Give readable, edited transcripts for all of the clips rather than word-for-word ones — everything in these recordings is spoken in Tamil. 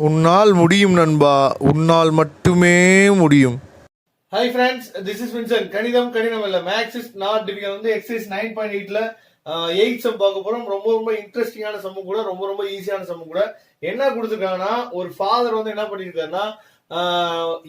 உன்னால் முடியும் நண்பா, உன்னால் மட்டுமே முடியும். Hi friends, this is Vinson. கணிதம் இல்ல, மேக்ஸ் இஸ் நாட் டிஃபிகல்ட் வந்து எக்ஸசைஸ் 9.8ல 8 சம் பார்க்க போறோம். ரொம்ப ரொம்ப இன்ட்ரெஸ்டிங்கான சம் கூட, ரொம்ப ரொம்ப ஈஸியான சம் கூட. என்ன கொடுத்துருக்காங்கன்னா, ஒரு ஃபாதர் வந்து என்ன பண்ணிருக்காருன்னா,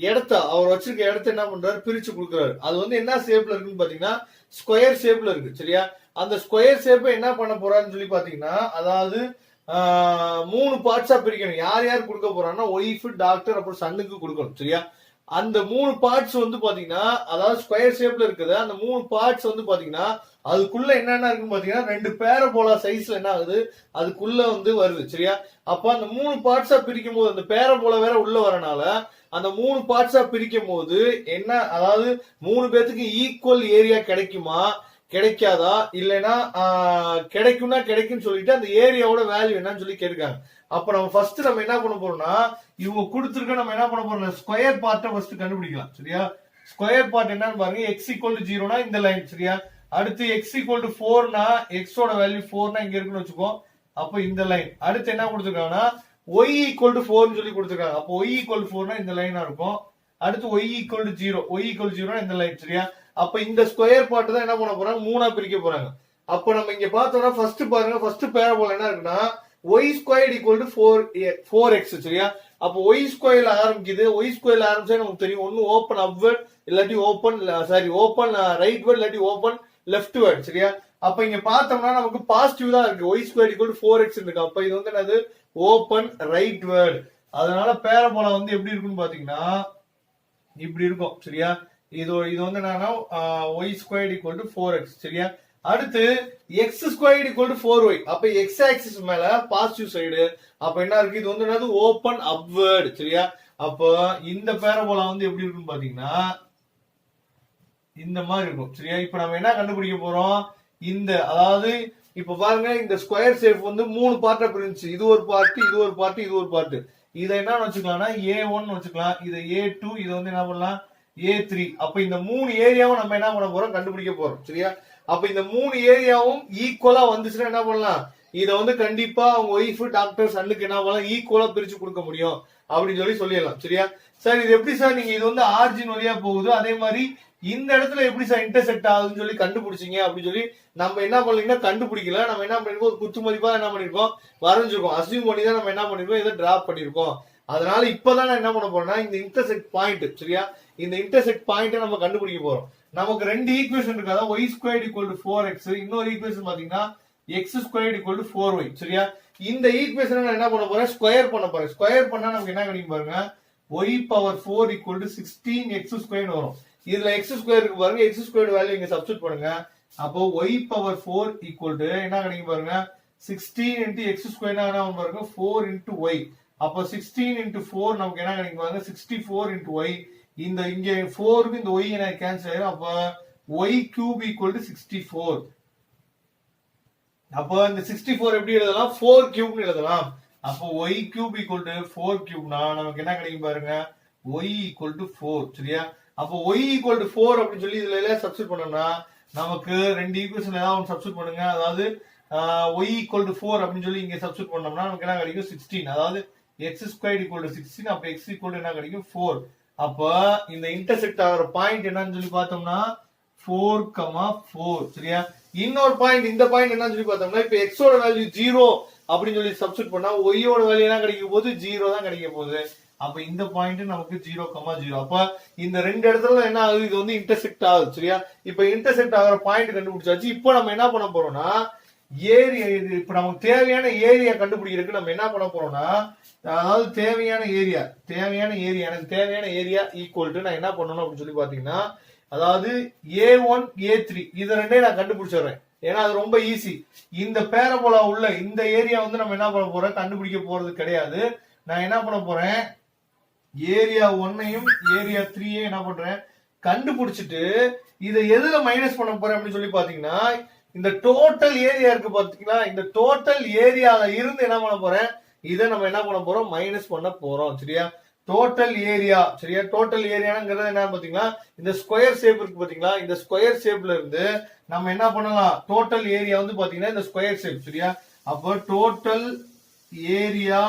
இடத்த அவர் வச்சிருக்க இடத்த என்ன பண்றாரு, பிரிச்சு கொடுக்குறாரு. அது வந்து என்ன ஷேப்ல இருக்குன்னு பாத்தீங்கன்னா ஸ்கொயர் ஷேப்ல இருக்கு. சரியா? அந்த ஸ்கொயர் ஷேப்பை என்ன பண்ண போறாருன்னு சொல்லி பாத்தீங்கன்னா, அதாவது 3 பார்ட்ஸா பிரிக்கணும். யார் யார் கொடுக்க போறாங்கன்னா, ஒய்ஃப், டாக்டர், அப்புறம் சன்னுக்கு கொடுக்கணும். சரியா? அந்த 3 பார்ட்ஸ் வந்து பாத்தீங்கன்னா, அதாவது ஸ்கொயர் ஷேப்ல இருக்குது. அந்த 3 பார்ட்ஸ் வந்து பாத்தீங்கன்னா, அதுக்குள்ள என்னென்ன இருக்குன்னு பாத்தீங்கன்னா, 2 பேரபோலா சைஸ்ல என்ன ஆகுது, அதுக்குள்ள வந்து வருது. சரியா? அப்ப அந்த 3 பார்ட்ஸா பிரிக்கும் போது, அந்த பேரபோலா வேற உள்ள வரனால, அந்த 3 பார்ட்ஸா பிரிக்கும் போது என்ன, அதாவது 3 பேத்துக்கு ஈக்குவல் ஏரியா கிடைக்குமா, கிடைக்காதா, இல்லைன்னா கிடைக்கும்னு சொல்லிட்டு அந்த ஏரியாவோட வேல்யூ என்னன்னு சொல்லி கேட்காங்க. அப்ப நம்ம ஃபர்ஸ்ட் நம்ம என்ன பண்ண போறோம்னா, இவங்க கொடுத்துருக்க நம்ம என்ன பண்ண போறோம், ஸ்கொயர் பார்ட்டை ஃபர்ஸ்ட் கண்டுபிடிக்கலாம். சரியா? ஸ்கொயர் பார்ட் என்னன்னு பாருங்க, எக்ஸ் ஈக்குவல் டு 0னா இந்த லைன். சரியா? அடுத்து எக்ஸ் ஈக்குவல் டு 4னா எக்ஸோட வேல்யூ 4னா இங்க இருக்குன்னு வச்சுக்கோ. அப்ப இந்த லைன். அடுத்து என்ன கொடுத்துருக்காங்கன்னா, ஒய் ஈக்குவல் டு 4 சொல்லி கொடுத்துருக்காங்க. அப்போ ஒய் ஈக்குவல் டு 4னா இந்த லைனா இருக்கும். அடுத்து y equal to 0, y equal to 0னா இந்த லைன். சரியா? அப்ப இந்த ஸ்கொயர் பார்ட் தான் என்ன பண்ண போறாங்க, 3ஆ பிரிக்க போறாங்க. அப்ப நம்ம இங்க பார்த்தோம்னா ஃபர்ஸ்ட் பாருங்க, ஃபர்ஸ்ட் பேரபோலா என்ன இருக்குன்னா, Y square equal to 4x. சரியா? அப்ப ஒய் ஸ்கொயர்ல ஆரம்பிக்குது. ஒய் ஸ்கொயர்ல ஆரம்பிச்சா நமக்கு தெரியும், ஒன்னு ஓப்பன் அப்வர்ட், இல்லாட்டி ஓப்பன் ஓப்பன் ரைட் வேர்ட், இல்லாட்டி ஓப்பன் லெஃப்ட் வேர்ட். சரியா? அப்ப இங்க பார்த்தோம்னா நமக்கு பாசிட்டிவ் தான் இருக்கு. Y square equal to 4x இருக்கு. அப்ப இது வந்து என்னது, ஓப்பன் ரைட் வேர்ட். அதனால பேரபோலா வந்து எப்படி இருக்குன்னு பாத்தீங்கன்னா இப்படி இருக்கும். சரியா? இது வந்து என்னன்னா, Y square equal to 4x. சரியா? அடுத்து X square equal to 4y. அப்ப எக்ஸ் ஆக்சிஸ் மேல பாசிட்டிவ் சைடு. அப்ப என்ன இருக்கு, இது வந்து என்னது, ஓப்பன் அப்வர்ட். சரியா? அப்ப இந்த பேரபோலா வந்து எப்படி இருக்குன்னு பாத்தீங்கன்னா இந்த மாதிரி இருக்கும். சரியா? இப்ப நம்ம என்ன கண்டுபிடிக்க போறோம், இந்த அதாவது இப்ப பாருங்க, இந்த ஸ்கொயர் ஷேப் வந்து 3 பார்ட்டா பிரிஞ்சு, இது ஒரு பார்ட், இது ஒரு பார்ட், இது ஒரு பார்ட். இதை என்ன வச்சுக்கலாம்னா A1 வச்சுக்கலாம். இதை A2, இதை வந்து என்ன பண்ணலாம் A3. அப்ப இந்த 3 ஏரியாவும் நம்ம என்ன பண்ண போறோம், கண்டுபிடிக்க போறோம். சரியா? அப்ப இந்த 3 ஏரியாவும் ஈக்குவலா வந்துச்சுன்னா என்ன பண்ணலாம், இத வந்து கண்டிப்பா அவங்க ஒய்ஃப், டாக்டர், சன்னுக்கு என்ன பண்ணலாம், ஈக்குவலா பிரிச்சு கொடுக்க முடியும் அப்படின்னு சொல்லிடலாம். சரியா? சார் இது எப்படி சார், நீங்க இது வந்து ஆரிஜின் வழியா போகுது, அதே மாதிரி இந்த இடத்துல எப்படி சார் இன்டர்செக்ட் ஆகுதுன்னு சொல்லி கண்டுபிடிச்சிங்க அப்படின்னு சொல்லி நம்ம என்ன பண்ணீங்கன்னா கண்டுபிடிக்கல. நம்ம என்ன பண்ணிருக்கோம், ஒரு குத்து மதிப்பா என்ன பண்ணிருக்கோம், வரைஞ்சிருக்கோம். அசியூம் பண்ணி தான் நம்ம என்ன பண்ணிருக்கோம், இதை டிராப் பண்ணிருக்கோம். அதனால இப்பதான் நான் என்ன பண்ண போறேன்னா, இந்த இன்டர்செக்ட் பாயிண்ட். சரியா? இந்த இன்டர்செக்ட் பாயிண்ட் நம்ம கண்டுபிடிக்க போறோம். நமக்கு 2 ஈக்குவேஷன் இருக்கு. அதாவது Y square equal to 4x, இன்னொரு ஈக்குவேஷன் பாத்தீங்கன்னா X square equal to 4y. சரியா? இந்த ஈக்குவேஷன் நான் என்ன பண்ண போறேன், ஸ்கொயர் பண்ண போறேன். ஸ்கொயர் பண்ணா நமக்கு என்ன கிடைக்கும் பாருங்க, y power 4 equal to 16x square வரும். இதுல x ஸ்கொயர் இருக்கு பாருங்க, x ஸ்கொயர் வேல்யூ இங்க சப்ஸ்டிட் பண்ணுங்க. அப்போ y பவர் 4 ஈக்குவல் டு என்ன கிடைக்கும் பாருங்க, 16 into x ஸ்கொயர் என்ன பாருங்க, 4 into y. அப்போ 16 into 4 நமக்கு என்ன கிடைக்கும் பாருங்க, 64 into y. இந்த இங்க 4க்கு இந்த y என்ன கேன்சல் ஆயிரும். அப்ப y cube equal to 64. அப்ப இந்த 64 எப்படி எழுதலாம், 4 cube எழுதலாம். அப்ப y cube equal to 4 cubeனா நமக்கு என்ன கிடைக்கும் பாருங்க, y equal to 4. சரியா? அப்ப y equal to 4 அப்படின்னு சொல்லி இதுல எல்லாம் சப்ஸ்டிட் பண்ணோம்னா நமக்கு 2 ஈக்குவேஷன் ஏதாவது ஒன்று சப்ஸ்டிட் பண்ணுங்க. அதாவது y equal to 4 அப்படின்னு சொல்லி இங்க சப்ஸ்டிட் பண்ணோம்னா நமக்கு என்ன கிடைக்கும், 16. அதாவது x squared equal to 16. அப்ப x equal to என்ன கிடைக்கும், 4. அப்ப இந்த இன்டர்செக்ட் ஆகிற பாயிண்ட் என்னன்னு சொல்லி பார்த்தோம்னா 4,4. சரியா? இன்னொரு பாயிண்ட், இந்த பாயிண்ட் என்னன்னு சொல்லி பார்த்தோம்னா, இப்ப எக்ஸோட வேல்யூ 0 அப்படின்னு சொல்லி சப்ஸ்டிட் பண்ணா ஒய்யோட வேல்யூ என்ன கிடைக்க போகுது, 0 தான் கிடைக்க போகுது. அப்ப இந்த பாயிண்ட் நமக்கு 0,0. அப்ப இந்த 2 இடத்துல என்ன ஆகுது, இது வந்து இன்டர்செக்ட் ஆகுது. சரியா? இப்ப இன்டர்செக்ட் ஆகிற பாயிண்ட் கண்டுபிடிச்சாச்சு. இப்போ நம்ம என்ன பண்ண போறோம்னா, ஏரியா, இது இப்ப நமக்கு தேவையான ஏரியா கண்டுபிடிக்கிறதுக்கு நம்ம என்ன பண்ண போறோம்னா, அதாவது தேவையான ஏரியா எனக்கு தேவையான ஏரியா ஈக்குவல் டு நான் என்ன பண்ணணும் அப்படின்னு சொல்லி பாத்தீங்கன்னா, அதாவது A1 A3 இது ரெண்டையும் நான் கண்டுபிடிச்சிடுறேன். ஏன்னா அது ரொம்ப ஈஸி. இந்த பேரபோலா உள்ள இந்த ஏரியா வந்து நம்ம என்ன பண்ண போறோம், கண்டுபிடிக்க போறது கிடையாது. நான் என்ன பண்ண போறேன், ஏரியா 1ஐயும் ஏரியா 3ஐயும் என்ன பண்றேன், கண்டுபிடிச்சிட்டு இதை எதுல மைனஸ் பண்ண போறேன் அப்படின்னு சொல்லி பாத்தீங்கன்னா, இந்த டோட்டல் ஏரியா இருக்கு பாத்தீங்களா, இந்த டோட்டல் ஏரியால இருந்து என்ன பண்ண போறேன், இதை நம்ம என்ன பண்ண போறோம், மைனஸ் பண்ண போறோம். சரியா? Total area. சரியா? டோட்டல் ஏரியாங்கிறது என்ன பாத்தீங்கன்னா, இந்த ஸ்கொயர் ஷேப் இருக்கு பாத்தீங்களா, இந்த ஸ்கொயர் ஷேப்ல இருந்து நம்ம என்ன பண்ணலாம், டோட்டல் ஏரியா வந்து பாத்தீங்கன்னா இந்த ஸ்கொயர் ஷேப். சரியா? அப்போ டோட்டல் ஏரியா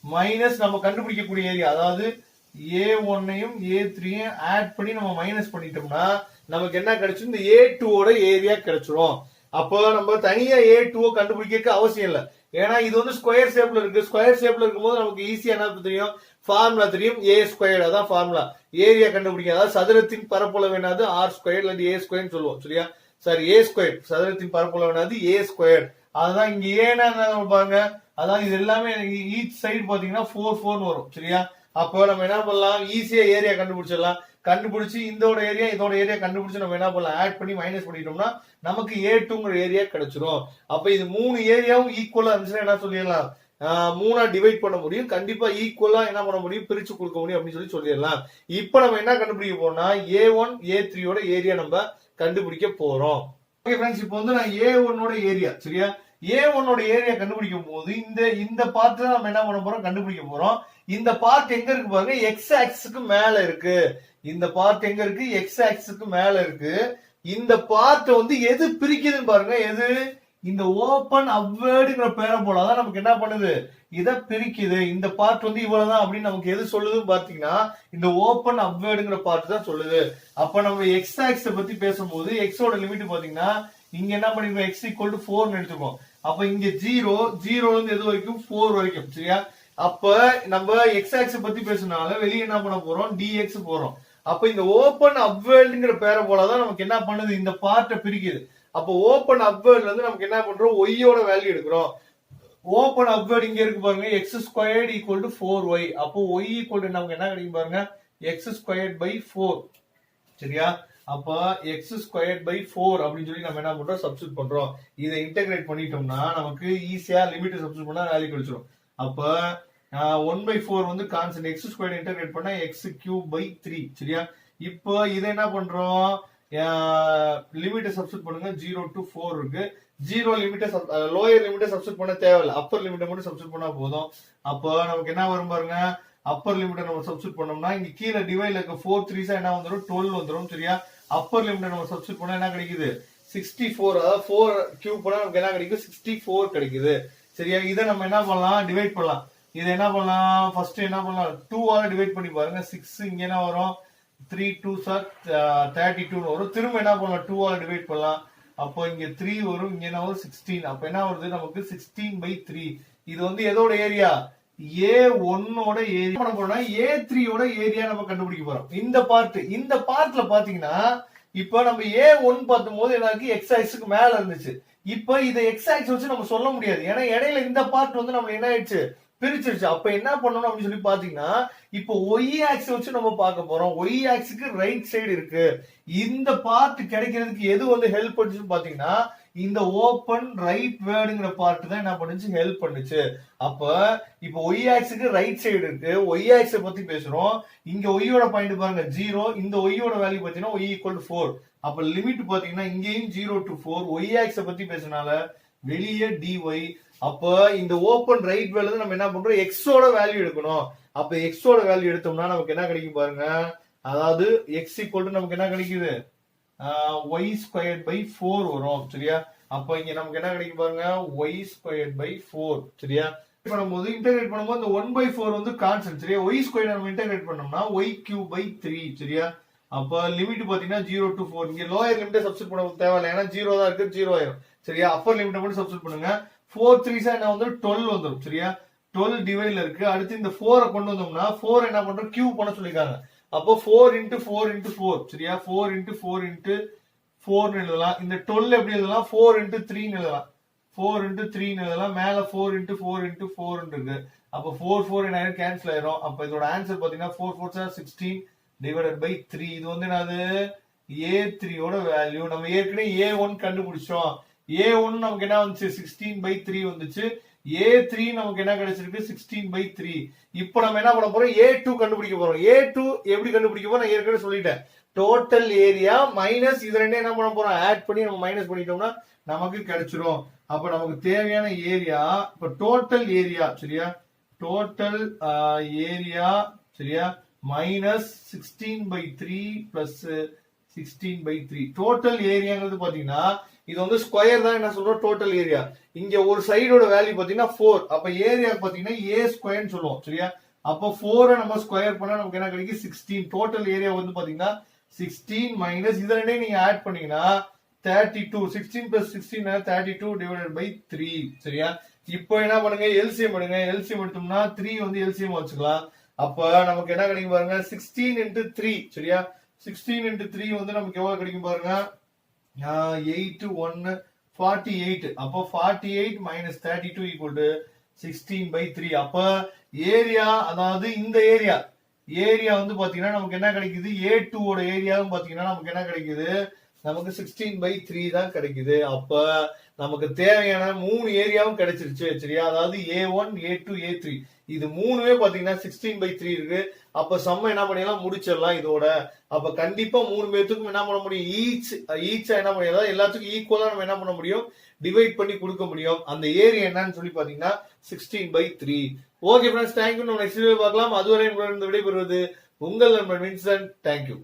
மைனஸ் நம்ம கண்டுபிடிக்கக்கூடிய ஏரியா, அதாவது A1ஐயும் A3ஐயும் ஆட் பண்ணி நம்ம மைனஸ் பண்ணிட்டோம்னா நமக்கு என்ன கிடைச்சிடும், இந்த A2ஓட ஏரியா கிடைச்சிரும். அப்போ நம்ம தனியா A2 கண்டுபிடிக்க அவசியம் இல்ல, ஏன்னா இது வந்து ஸ்கொயர் ஷேப்ல இருக்கு. ஸ்கொயர் ஷேப்ல இருக்கும்போது நமக்கு ஈஸியா என்ன தெரியும், ஃபார்முலா தெரியும், A ஸ்கொயர், அதான் ஃபார்முலா. ஏரியா கண்டுபிடிக்க, அதாவது சதுரத்தின் பரப்பளவு என்னது R ஸ்கொயர் அல்லது A ஸ்கொயர் சொல்லுவோம், சரியா? சாரி, A ஸ்கொயர், சதுரத்தின் பரப்பளவு என்னது A ஸ்கொயர். அதுதான் இங்க ஏன்னா பாருங்க, அதான் இது எல்லாமே ஈச் சைடு பாத்தீங்கன்னா 4 4 வரும், சரியா? அப்போ நம்ம என்ன பண்ணலாம், ஈஸியா ஏரியா கண்டுபிடிச்சிடலாம். கண்டுபிடிச்சு இதோட ஏரியா கண்டுபிடிச்சு நம்ம என்ன பண்ணலாம், ஆட் பண்ணி மைனஸ் பண்ணிட்டோம்னா நமக்கு A2ங்கிற ஏரியா கிடைச்சிரும். அப்ப இது 3 ஏரியாவும் ஈக்குவலா இருந்துச்சுன்னா என்ன சொல்லிடலாம், 3ஆ டிவைட் பண்ண முடியும். கண்டிப்பா ஈக்குவலா என்ன பண்ண முடியும், பிரிச்சு கொடுக்க முடியும் அப்படின்னு சொல்லிடலாம். இப்ப நம்ம என்ன கண்டுபிடிக்க போறோம்னா A1 A3யோட ஏரியா நம்ம கண்டுபிடிக்க போறோம். ஓகே ஃப்ரெண்ட்ஸ், இப்போ வந்து நான் A1ஓட ஏரியா, சரியா? A1ஓட ஏரியா கண்டுபிடிக்கும் போது இந்த பார்ட் தான் நம்ம என்ன பண்ண போறோம், கண்டுபிடிக்க போறோம். இந்த பார்ட் எங்க இருக்கு பாருங்க, எக்ஸ் ஆக்சிஸ்க்கு மேல இருக்கு. இந்த பார்ட் எங்க இருக்கு, எக்ஸ் ஆக்சிஸ்க்கு மேல இருக்கு. இந்த பார்ட் வந்து எது பிரிக்குதுன்னு பாருங்க, எது, இந்த ஓபன் அப்வேர்டுங்கிற பேரபோலா தான் நமக்கு என்ன பண்ணுது, இத பிரிக்குது. இந்த பார்ட் வந்து இவ்வளவுதான் அப்படின்னு நமக்கு எது சொல்லுதுன்னு பாத்தீங்கன்னா இந்த ஓபன் அப்வேர்டுங்கிற பார்ட் தான் சொல்லுது. அப்ப நம்ம எக்ஸ் ஆக்சிஸ் பத்தி பேசும்போது எக்ஸோட லிமிட் பாத்தீங்கன்னா இங்க என்ன பண்ணிருக்கோம், எக்ஸ் ஈக்குவல் டு 4 எடுத்துக்கோம். அப்ப இங்க 0 இருந்து எது வரைக்கும், 4 வரைக்கும், சரியா? அப்ப நம்ம எக்ஸ் ஆக்சிஸ் பத்தி பேசினால வெளியே என்ன பண்ண போறோம், dx போறோம். அப்ப இந்த ஓபன் அப்வேர்டுங்கிற பேரபோலா தான் நமக்கு என்ன பண்ணுது, இந்த பார்ட்டை பிரிக்குது. அப்ப ஓபன் அப்வேர்ட்ல இருந்து நமக்கு என்ன பண்றோம், ஒய்யோட வேல்யூ எடுக்கிறோம். ஓபன் அப்வேர்ட் இங்க இருக்கு பாருங்க, X squared equal to 4y. அப்போ ஒய் ஈக்குவல் டு நமக்கு என்ன கிடைக்கும் பாருங்க, எக்ஸ் ஸ்கொயர்ட் பை 4, சரியா? அப்ப எக்ஸ் ஸ்கொயர்ட் பை 4 அப்படின்னு சொல்லி நம்ம என்ன பண்றோம், சப்ஸ்டிட் பண்றோம். இதை இன்டகிரேட் பண்ணிட்டோம்னா நமக்கு ஈஸியா லிமிட் சப்ஸ்டிட் பண்ணா வேல்யூ கிடைச்சிடும். அப்ப 1/4 வந்து கான்ஸ்டன்ட், எக்ஸ் ஸ்கொயர் இன்டகிரேட் பண்ணா எக்ஸ் கியூப் பை 3, சரியா? இப்போ இதை என்ன பண்றோம், லிமிட்டை சப்ஸ்டிட் பண்ணுங்க. 0 to 4 இருக்கு. 0 லிமிட்டை லோயர் லிமிட்டை சப்ஸ்டிட் பண்ண தேவையில்லை, அப்பர் லிமிட்டை மட்டும் சப்ஸ்டிட் பண்ணா போதும். அப்போ நமக்கு என்ன வரும் பாருங்க, அப்பர் லிமிட்டை நம்ம சப்ஸ்டிட் பண்ணோம்னா இங்க கீழே டிவைட்ல இருக்க 4 3s என்ன வந்துடும், 12 வந்துடும், சரியா? அப்பர் லிமிட்டை நம்ம சப்ஸ்டிட் பண்ணா என்ன கிடைக்குது, 64. அதாவது 4 கியூப் பண்ணா நமக்கு என்ன கிடைக்கும், 64 கிடைக்குது, சரியா? இதை நம்ம என்ன பண்ணலாம், டிவைட் பண்ணலாம். இதை என்ன பண்ணலாம், ஃபர்ஸ்ட் என்ன பண்ணலாம், 2 ஆல டிவைட் பண்ணி பாருங்க. 6 இங்க என்ன வரும், 3 2s are 32 வரும். திரும்ப என்ன பண்ணலாம், 2 ஆல டிவைட் பண்ணலாம். அப்போ இங்க 3 வரும், இங்க என்ன வரும், 16. அப்ப என்ன வருது நமக்கு, 16/3. இது வந்து எதோட ஏரியா, A1ஓட ஏரியா. பண்ண போறோம்னா A3ஓட ஏரியா நம்ம கண்டுபிடிக்க போறோம். இந்த பார்ட்ல பாத்தீங்கன்னா இப்ப நம்ம A1 பார்க்கும்போது எனக்கு எக்ஸ் ஆக்சிஸ்க்கு மேல இருந்துச்சு. இப்ப இதை எக்ஸ் ஆக்சிஸ் வச்சு நம்ம சொல்ல முடியாது, ஏன்னா இடையில இந்த பார்ட் வந்து நம்ம என்ன ஆயிடுச்சு, பிரிச்சிருச்சு. அப்ப என்ன பண்ணணும் அப்படின்னு சொல்லி பாத்தீங்கன்னா இப்போ ஒய் ஆக்சிஸ் வச்சு நம்ம பார்க்க போறோம். ஒய் ஆக்சிஸ்க்கு ரைட் சைடு இருக்கு. இந்த பார்ட் கிடைக்கிறதுக்கு எது வந்து ஹெல்ப் பண்ணுச்சுன்னு பாத்தீங்கன்னா இந்த ஓபன் ரைட் வேர்டுங்கிற பார்ட் தான் என்ன பண்ணுச்சு, ஹெல்ப் பண்ணுச்சு. அப்ப இப்போ ஒய் ஆக்சிஸ்க்கு ரைட் சைடு இருக்கு. ஒய் ஆக்சிஸ் பத்தி பேசுறோம். இங்க ஒய்யோட பாயிண்ட் பாருங்க 0, இந்த ஒய்யோட வேல்யூ பாத்தீங்கன்னா ஒய் ஈக்குவல் டு 4. அப்ப லிமிட் பாத்தீங்கன்னா இங்கேயும் 0 to 4. ஒய் ஆக்சிஸ் பத்தி பேசினால வெளியே dy. அப்ப இந்த ஓபன் ரைட் வேர்ல நம்ம என்ன பண்றோம், எக்ஸோட வேல்யூ எடுக்கணும். அப்ப எக்ஸோட வேல்யூ எடுத்தோம்னா நமக்கு என்ன கிடைக்கும் பாருங்க, அதாவது எக்ஸ் ஈக்குவல் டு நமக்கு என்ன கிடைக்குது, y ஸ்கொயர்ட் பை 4 வரும், சரியா? அப்ப இங்க நமக்கு என்ன கிடைக்கும் பாருங்க, y ஸ்கொயர்ட் பை 4, சரியா? பண்ணும்போது இன்டகிரேட் பண்ணும்போது இந்த 1/4 வந்து கான்ஸ்டன்ட், சரியா? y ஸ்கொயர் நம்ம இன்டகிரேட் பண்ணோம்னா y கியூப் பை 3, சரியா? அப்ப லிமிட் பாத்தீங்கன்னா 0 to 4. இங்க லோயர் லிமிட்டை சப்ஸ்டிட் பண்ண தேவையில்லை, ஏன்னா 0 தான் இருக்கு, 0 ஆயிரும், சரியா? அப்பர் லிமிட்டை மட்டும் சப்ஸ்டிட் பண்ணுங்க. 4 3s என்ன வந்து 12 வந்துடும், சரியா? 12 டிவைட்ல இருக்கு. அடுத்து இந்த 4 கொண்டு வந்தோம்னா 4 என்ன பண்றோம், கியூப் பண்ண சொல்லிருக்காங்க. அப்போ 4 into 4 into 4, சரியா? 4 into 4 into 4 எழுதலாம். இந்த 12 எப்படி எழுதலாம், 4 into 3 எழுதலாம். 4 into 3 எழுதலாம். மேல 4 into 4 into 4 இருக்கு. அப்ப 4 4 என்ன கேன்சல் ஆயிரும். அப்ப இதோட ஆன்சர் பாத்தீங்கன்னா 4 4 are 16 divided by 3. இது வந்து என்னது, A3 ஓட வேல்யூ. நம்ம ஏற்கனவே A1 கண்டுபிடிச்சோம். A1 நமக்கு என்ன வந்துச்சு, 16/3 வந்துச்சு. A3 நமக்கு என்ன கிடைச்சிருக்கு, 16/3. இப்போ நம்ம என்ன பண்ண போறோம், A2 கண்டுபிடிக்க போறோம். A2 எப்படி கண்டுபிடிக்க போறோம், நான் ஏற்கனவே சொல்லிட்டேன். டோட்டல் ஏரியா மைனஸ் இது ரெண்டே என்ன பண்ண போறோம், ஆட் பண்ணி நம்ம மைனஸ் பண்ணிட்டோம்னா நமக்கு கிடைச்சிரும். அப்ப நமக்கு தேவையான ஏரியா, இப்ப டோட்டல் ஏரியா, சரியா? டோட்டல் ஏரியா, சரியா? Minus 16/3 plus 16/3. டோட்டல் ஏரியாங்கிறது பாத்தீங்கன்னா இது வந்து ஸ்கொயர் தான் என்ன சொல்றோம் டோட்டல் ஏரியா. இங்க ஒரு சைடோட வேல்யூ பாத்தீங்கன்னா 4. அப்ப ஏரியா பாத்தீங்கன்னா ஏ ஸ்கொயர்னு சொல்லுவோம் சரியா. அப்போ 4 நம்ம ஸ்கொயர் பண்ணா நமக்கு என்ன கிடைக்கும் 16. டோட்டல் ஏரியா வந்து பாத்தீங்கன்னா 16 மைனஸ் இது ரெண்டையும் நீங்க ஆட் பண்ணீங்கன்னா 32. 16 பிளஸ் 16 32 டிவைடட் பை 3 சரியா. இப்போ என்ன பண்ணுங்க எல்சிஎம் எடுங்க. எல்சிஎம் எடுத்தோம்னா 3 வந்து எல்சிஎம் வச்சுக்கலாம். அப்ப நமக்கு என்ன கிடைக்கும் பாருங்க 16 into 3 சரியா. 16 into 3 வந்து நமக்கு எவ்வளவு கிடைக்கும் பாருங்க 8 1 48. அப்போ 48 மைனஸ் 32 ஈக்குவல் டு 16/3. அப்ப ஏரியா அதாவது இந்த ஏரியா வந்து பாத்தீங்கன்னா நமக்கு என்ன கிடைக்குது A2 ஓட ஏரியாவும் பாத்தீங்கன்னா நமக்கு என்ன கிடைக்குது நமக்கு 16/3 தான் கிடைக்குது. அப்ப நமக்கு தேவையான 3 ஏரியாவும் கிடைச்சிருச்சு சரியா. அதாவது A1 A2 A3 இது மூணுமே பாத்தீங்கன்னா 16/3 இருக்கு. அப்ப சம்ம என்ன பண்ணிடலாம் முடிச்சிடலாம் இதோட. அப்ப கண்டிப்பா 3 பேத்துக்கும் என்ன பண்ண முடியும் ஈச் என்ன பண்ணிடலாம் எல்லாத்துக்கும் ஈக்குவலா நம்ம என்ன பண்ண முடியும் டிவைட் பண்ணி கொடுக்க முடியும். அந்த ஏரியா என்னன்னு சொல்லி பாத்தீங்கன்னா 16/3. Okay friends thank you. நம்ம நெக்ஸ்ட் வீடியோ பார்க்கலாம். அதுவரை உங்களிடம் விடைபெறுவது உங்கள் நண்பன் வின்சென்ட். தேங்க்யூ.